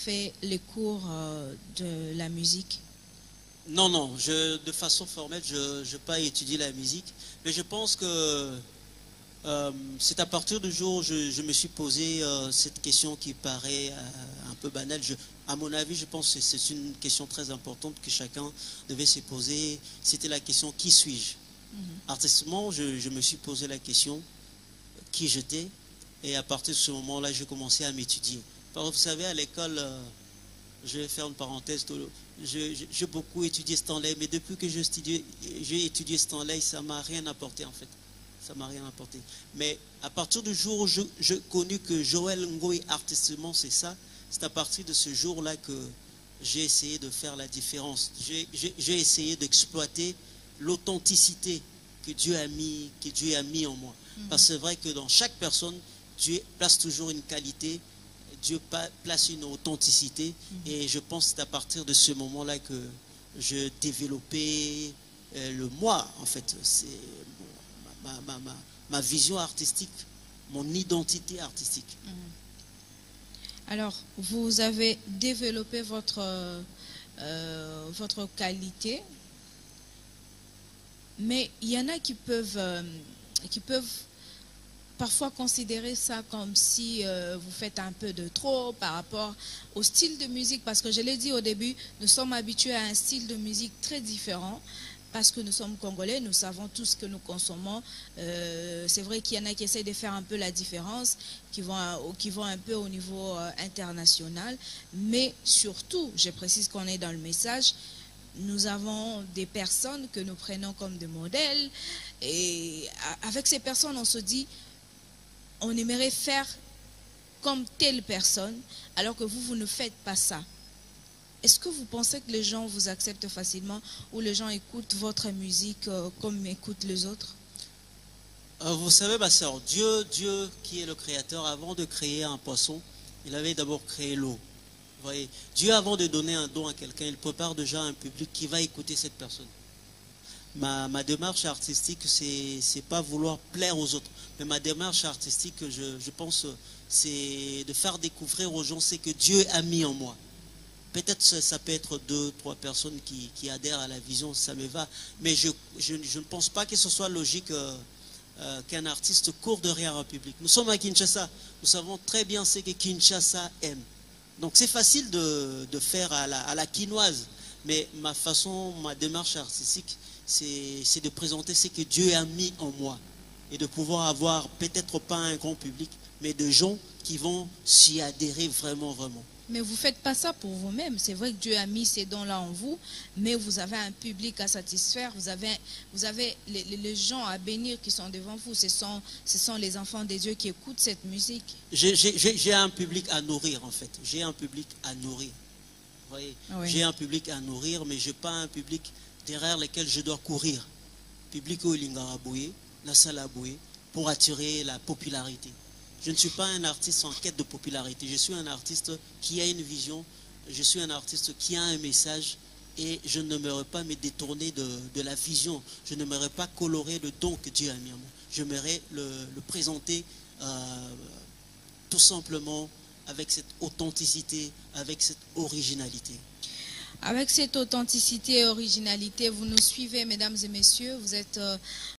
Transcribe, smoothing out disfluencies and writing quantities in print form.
fait les cours de la musique? Non, non, de façon formelle, je n'ai pas étudié la musique, mais je pense que c'est à partir du jour où je me suis posé cette question qui paraît un peu banale. À mon avis, je pense que c'est une question très importante que chacun devait se poser. C'était la question: qui suis-je? Artistiquement, je me suis posé la question qui j'étais, et à partir de ce moment-là, j'ai commencé à m'étudier. Vous savez, à l'école, je vais faire une parenthèse, j'ai beaucoup étudié Stanley, mais depuis que j'ai étudié Stanley, ça m'a rien apporté en fait. Ça m'a rien apporté. Mais à partir du jour où je connu que Joël Ngoï artistiquement c'est ça, c'est à partir de ce jour-là que j'ai essayé de faire la différence. J'ai essayé d'exploiter l'authenticité que Dieu a mis en moi. Parce que c'est vrai que dans chaque personne, Dieu place toujours une qualité, Dieu place une authenticité, et je pense que c'est à partir de ce moment-là que je développais le moi, en fait. C'est ma vision artistique, mon identité artistique. Alors, vous avez développé votre qualité, mais il y en a qui peuvent parfois considérer ça comme si vous faites un peu de trop par rapport au style de musique, parce que je l'ai dit au début, nous sommes habitués à un style de musique très différent, parce que nous sommes Congolais, nous savons tout ce que nous consommons. C'est vrai qu'il y en a qui essayent de faire un peu la différence, qui vont un peu au niveau international, mais surtout, je précise qu'on est dans le message, nous avons des personnes que nous prenons comme des modèles, et avec ces personnes, on se dit, on aimerait faire comme telle personne, alors que vous ne faites pas ça. Est-ce que vous pensez que les gens vous acceptent facilement, ou les gens écoutent votre musique comme écoutent les autres? Vous savez, ma soeur, Dieu qui est le créateur, avant de créer un poisson, il avait d'abord créé l'eau. Vous voyez, Dieu, avant de donner un don à quelqu'un, il prépare déjà un public qui va écouter cette personne. Ma démarche artistique, c'est pas vouloir plaire aux autres, mais ma démarche artistique, je pense, c'est de faire découvrir aux gens ce que Dieu a mis en moi. Peut-être ça peut être 2, 3 personnes qui adhèrent à la vision, ça me va. Mais je ne pense pas que ce soit logique qu'un artiste court derrière un public. Nous sommes à Kinshasa, nous savons très bien ce que Kinshasa aime. Donc c'est facile de faire à la quinoise. Mais ma démarche artistique, c'est de présenter ce que Dieu a mis en moi. Et de pouvoir avoir peut-être pas un grand public, mais de gens qui vont s'y adhérer vraiment, vraiment. Mais vous ne faites pas ça pour vous-même. C'est vrai que Dieu a mis ces dons-là en vous, mais vous avez un public à satisfaire, vous avez les gens à bénir qui sont devant vous. Ce sont les enfants de Dieu qui écoutent cette musique. J'ai un public à nourrir, en fait. J'ai un public à nourrir. Vous voyez, oui. J'ai un public à nourrir, mais je n'ai pas un public derrière lequel je dois courir. Public où il y la salle à bouer, pour attirer la popularité. Je ne suis pas un artiste en quête de popularité. Je suis un artiste qui a une vision. Je suis un artiste qui a un message. Et je n'aimerais pas me détourner de la vision. Je n'aimerais pas colorer le don que Dieu a mis en moi. J'aimerais le présenter tout simplement avec cette authenticité, avec cette originalité. Avec cette authenticité et originalité, vous nous suivez, mesdames et messieurs. Vous êtes